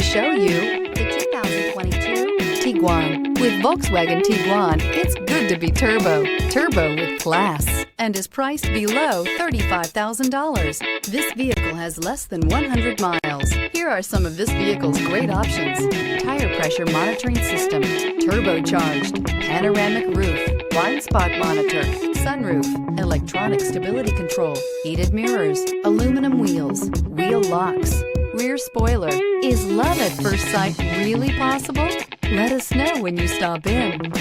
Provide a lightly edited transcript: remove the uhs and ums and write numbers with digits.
show you the 2022 Tiguan. With Volkswagen Tiguan, it's good to be turbo with class, and is priced below $35,000. This vehicle has less than 100 miles. Here are some of this vehicle's great options: tire pressure monitoring system, turbocharged, panoramic roof, blind spot monitor, sunroof, electronic stability control, heated mirrors, aluminum wheels, wheel locks, rear spoiler. Is love at first sight really possible? Let us know when you stop in.